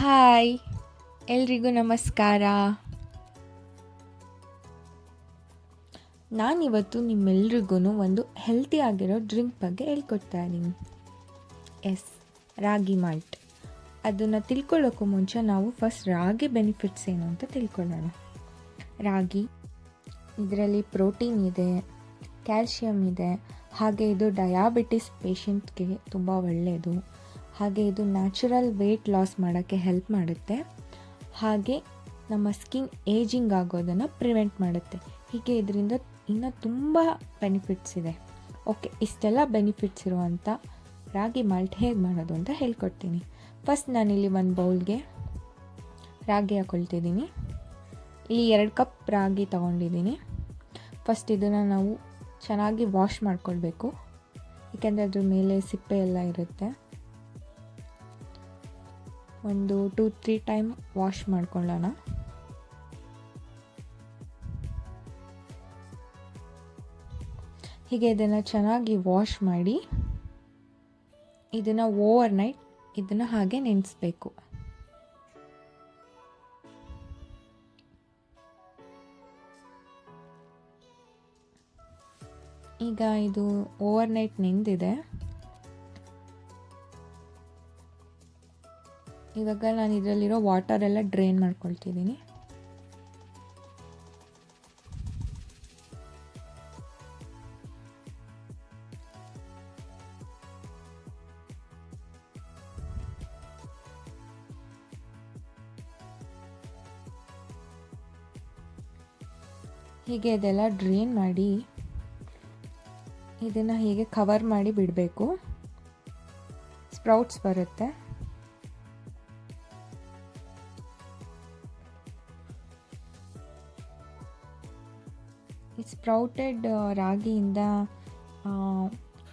Hi, ಎಲ್ರಿಗೂ ನಮಸ್ಕಾರ. ನಾನಿವತ್ತು ನಿಮ್ಮೆಲ್ರಿಗೂ ಒಂದು ಹೆಲ್ತಿ ಆಗಿರೋ ಡ್ರಿಂಕ್ ಬಗ್ಗೆ ಹೇಳ್ಕೊಡ್ತಾ ಇದ್ದೀನಿ. ರಾಗಿ ಮಾಲ್ಟ್. ಅದನ್ನು ತಿಳ್ಕೊಳ್ಳೋಕ್ಕೂ ಮುಂಚೆ ನಾವು ಫಸ್ಟ್ ರಾಗಿ ಬೆನಿಫಿಟ್ಸ್ ಏನು ಅಂತ ತಿಳ್ಕೊಳ್ಳೋಣ. ರಾಗಿ, ಇದರಲ್ಲಿ ಪ್ರೋಟೀನ್ ಇದೆ, ಕ್ಯಾಲ್ಶಿಯಮ್ ಇದೆ, ಹಾಗೆ ಇದು ಡಯಾಬಿಟಿಸ್ ಪೇಷಂಟ್ಗೆ ತುಂಬ ಒಳ್ಳೆಯದು. ಹಾಗೆ ಇದು ನ್ಯಾಚುರಲ್ ವೆಯ್ಟ್ ಲಾಸ್ ಮಾಡೋಕ್ಕೆ ಹೆಲ್ಪ್ ಮಾಡುತ್ತೆ. ಹಾಗೆ ನಮ್ಮ ಸ್ಕಿನ್ ಏಜಿಂಗ್ ಆಗೋದನ್ನು ಪ್ರಿವೆಂಟ್ ಮಾಡುತ್ತೆ. ಹೀಗೆ ಇದರಿಂದ ಇನ್ನೂ ತುಂಬ ಬೆನಿಫಿಟ್ಸ್ ಇದೆ. ಓಕೆ, ಇಷ್ಟೆಲ್ಲ ಬೆನಿಫಿಟ್ಸ್ ಇರುವಂಥ ರಾಗಿ ಮಾಲ್ಟ್ ಹೇಗೆ ಮಾಡೋದು ಅಂತ ಹೇಳ್ಕೊಡ್ತೀನಿ. ಫಸ್ಟ್ ನಾನಿಲ್ಲಿ ಒಂದು ಬೌಲ್ಗೆ ರಾಗಿ ಹಾಕ್ಕೊಳ್ತಿದ್ದೀನಿ. ಇಲ್ಲಿ 2 ಕಪ್ ರಾಗಿ ತೊಗೊಂಡಿದ್ದೀನಿ. ಫಸ್ಟ್ ಇದನ್ನು ನಾವು ಚೆನ್ನಾಗಿ ವಾಶ್ ಮಾಡ್ಕೊಳ್ಬೇಕು, ಏಕೆಂದರೆ ಅದ್ರ ಮೇಲೆ ಸಿಪ್ಪೆ ಎಲ್ಲ ಇರುತ್ತೆ. ಒಂದು 2-3 ಟೈಮ್ ವಾಶ್ ಮಾಡ್ಕೊಳ್ಳೋಣ. ಹೀಗೆ ಇದನ್ನು ಚೆನ್ನಾಗಿ ವಾಶ್ ಮಾಡಿ ಇದನ್ನು ಓವರ್ ನೈಟ್ ಇದನ್ನು ಹಾಗೆ ನೆನೆಸಬೇಕು. ಈಗ ಇದು ಓವರ್ ನೈಟ್ ನೆಂದಿದೆ. ಇವಾಗ ನಾನು ಇದರಲ್ಲಿರೋ ವಾಟರ್ ಎಲ್ಲ ಡ್ರೈನ್ ಮಾಡ್ಕೊಳ್ತಿದ್ದೀನಿ. ಹೀಗೆ ಇದೆಲ್ಲ ಡ್ರೈನ್ ಮಾಡಿ ಇದನ್ನು ಹೀಗೆ ಕವರ್ ಮಾಡಿ ಬಿಡಬೇಕು. ಸ್ಪ್ರೌಟ್ಸ್ ಬರುತ್ತೆ. ಈ ಸ್ಪ್ರೌಟೆಡ್ ರಾಗಿಯಿಂದ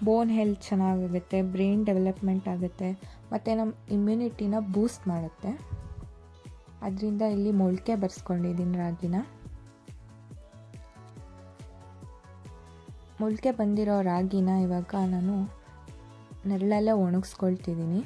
ಬೋನ್ ಹೆಲ್ತ್ ಚೆನ್ನಾಗಾಗುತ್ತೆ, ಬ್ರೈನ್ ಡೆವಲಪ್ಮೆಂಟ್ ಆಗುತ್ತೆ, ಮತ್ತು ನಮ್ಮ ಇಮ್ಯುನಿಟಿನ ಬೂಸ್ಟ್ ಮಾಡುತ್ತೆ. ಅದರಿಂದ ಇಲ್ಲಿ ಮೊಳಕೆ ಬರ್ಸ್ಕೊಂಡಿದ್ದೀನಿ ರಾಗಿನ. ಮೊಳಕೆ ಬಂದಿರೋ ರಾಗಿನ ಇವಾಗ ನಾನು ನೆರಳಲ್ಲೇ ಒಣಗಿಸ್ಕೊಳ್ತಿದ್ದೀನಿ.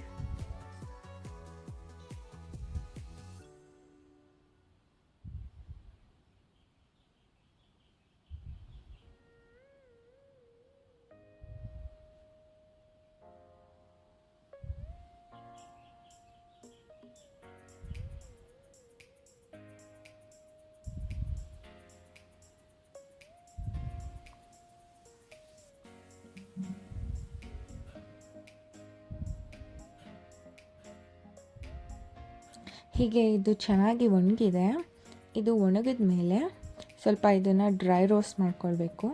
ಹೀಗೆ ಇದು ಚೆನ್ನಾಗಿ ಒಣಗಿದೆ. ಇದು ಒಣಗಿದ ಮೇಲೆ ಸ್ವಲ್ಪ ಇದನ್ನು ಡ್ರೈ ರೋಸ್ಟ್ ಮಾಡ್ಕೊಳ್ಬೇಕು.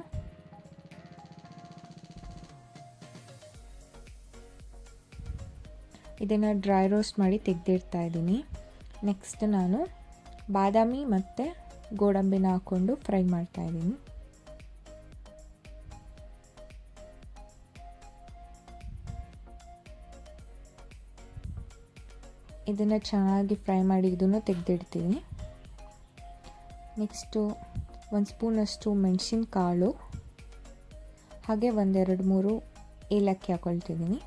ಇದನ್ನು ಡ್ರೈ ರೋಸ್ಟ್ ಮಾಡಿ ತೆಗೆದಿಡ್ತಾ ಇದ್ದೀನಿ. ನೆಕ್ಸ್ಟ್ ನಾನು ಬಾದಾಮಿ ಮತ್ತು ಗೋಡಂಬಿನ ಹಾಕ್ಕೊಂಡು ಫ್ರೈ ಮಾಡ್ತಾಯಿದ್ದೀನಿ. ಇದನ್ನು ಚೆನ್ನಾಗಿ ಫ್ರೈ ಮಾಡಿ ಇದನ್ನು ತೆಗೆದಿಡ್ತೀನಿ. ನೆಕ್ಸ್ಟು 1 ಸ್ಪೂನಷ್ಟು ಮೆಣಸಿನಕಾಳು, ಹಾಗೆ 1-2-3 ಏಲಕ್ಕಿ ಹಾಕ್ಕೊಳ್ತಿದ್ದೀನಿ.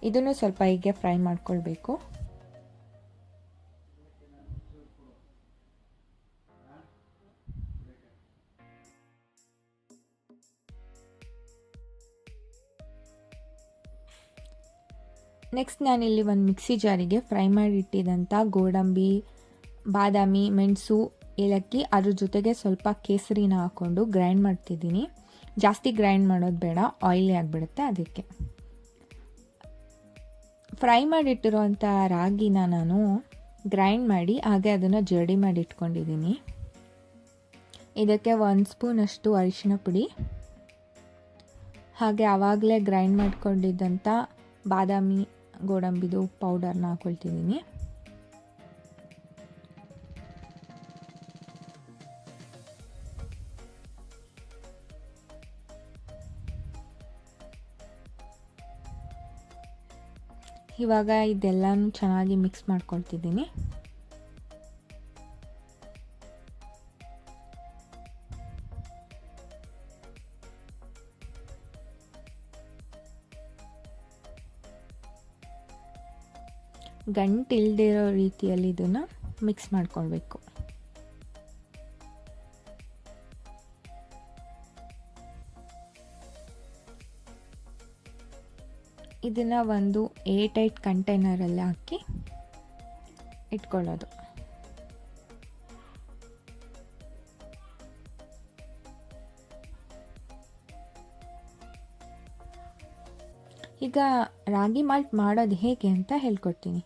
ಇದನ್ನು ಸ್ವಲ್ಪ ಹೀಗೆ ಫ್ರೈ ಮಾಡ್ಕೊಳ್ಬೇಕು. ನೆಕ್ಸ್ಟ್ ನಾನಿಲ್ಲಿ ಒಂದು ಮಿಕ್ಸಿ ಜಾರಿಗೆ ಫ್ರೈ ಮಾಡಿ ಇಟ್ಟಿದ್ದಂಥ ಗೋಡಂಬಿ, ಬಾದಾಮಿ, ಮೆಣಸು, ಏಲಕ್ಕಿ, ಅದ್ರ ಜೊತೆಗೆ ಸ್ವಲ್ಪ ಕೇಸರಿನ ಹಾಕ್ಕೊಂಡು ಗ್ರೈಂಡ್ ಮಾಡ್ತಿದ್ದೀನಿ. ಜಾಸ್ತಿ ಗ್ರೈಂಡ್ ಮಾಡೋದು ಬೇಡ, ಆಯಿಲಿ ಆಗಿಬಿಡುತ್ತೆ. ಅದಕ್ಕೆ ಫ್ರೈ ಮಾಡಿಟ್ಟಿರೋಂಥ ರಾಗಿನ ನಾನು ಗ್ರೈಂಡ್ ಮಾಡಿ ಹಾಗೆ ಅದನ್ನು ಜಡಿ ಮಾಡಿ ಇಟ್ಕೊಂಡಿದ್ದೀನಿ. ಇದಕ್ಕೆ 1 ಸ್ಪೂನಷ್ಟು ಅರಿಶಿನ ಪುಡಿ, ಹಾಗೆ ಆವಾಗಲೇ ಗ್ರೈಂಡ್ ಮಾಡ್ಕೊಂಡಿದ್ದಂಥ ಬಾದಾಮಿ, ಗೋಡಂಬಿದು ಪೌಡರ್ನ ಹಾಕ್ಕೊಳ್ತಿದ್ದೀನಿ. ಇವಾಗ ಇದೆಲ್ಲನೂ ಚೆನ್ನಾಗಿ ಮಿಕ್ಸ್ ಮಾಡ್ಕೊಳ್ತಿದ್ದೀನಿ. ಗಂಟಿಲ್ಲದೆ ಇರೋ ರೀತಿಯಲ್ಲಿ ಇದನ್ನು ಮಿಕ್ಸ್ ಮಾಡ್ಕೊಳ್ಬೇಕು. ಇದನ್ನು ಒಂದು ಏರ್ಟೈಟ್ ಕಂಟೈನರಲ್ಲಿ ಹಾಕಿ ಇಟ್ಕೊಳ್ಳೋದು. ಈಗ ರಾಗಿ ಮಾಲ್ಟ್ ಮಾಡೋದು ಹೇಗೆ ಅಂತ ಹೇಳ್ಕೊಡ್ತೀನಿ.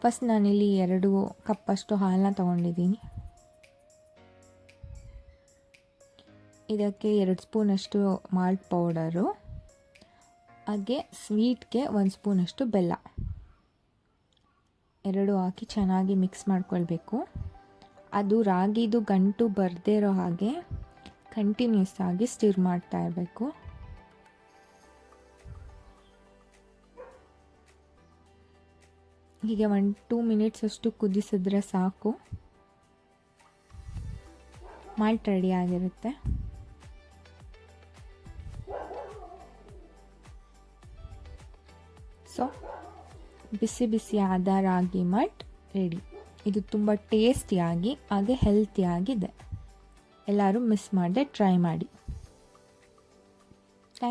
ಫಸ್ಟ್ ನಾನಿಲ್ಲಿ 2 ಕಪ್ಪಷ್ಟು ಹಾಲನ್ನ ತೊಗೊಂಡಿದ್ದೀನಿ. ಇದಕ್ಕೆ 2 ಸ್ಪೂನಷ್ಟು ಮಾಲ್ಟ್ ಪೌಡರು, ಹಾಗೆ ಸ್ವೀಟ್ಗೆ 1 ಸ್ಪೂನಷ್ಟು ಬೆಲ್ಲ, 2 ಹಾಕಿ ಚೆನ್ನಾಗಿ ಮಿಕ್ಸ್ ಮಾಡ್ಕೊಳ್ಬೇಕು. ಅದು ರಾಗಿದು ಗಂಟು ಬರದೇ ಇರೋ ಹಾಗೆ ಕಂಟಿನ್ಯೂಸ್ ಆಗಿ ಸ್ಟಿರ್ ಮಾಡ್ತಾ ಇರಬೇಕು. ಹೀಗೆ 1-2 ಮಿನಿಟ್ಸ್ ಅಷ್ಟು ಕುದಿಸಿದ್ರೆ ಸಾಕು, ಮಾಲ್ಟ್ ರೆಡಿ ಆಗಿರುತ್ತೆ. ಸೊ ಬಿಸಿ ಬಿಸಿಯಾದ ರಾಗಿ ಮಾಲ್ಟ್ ರೆಡಿ. ಇದು ತುಂಬ ಟೇಸ್ಟಿಯಾಗಿ ಹಾಗೆ ಹೆಲ್ತಿಯಾಗಿದೆ. ಎಲ್ಲರೂ ಮಿಸ್ ಮಾಡದೆ ಟ್ರೈ ಮಾಡಿ.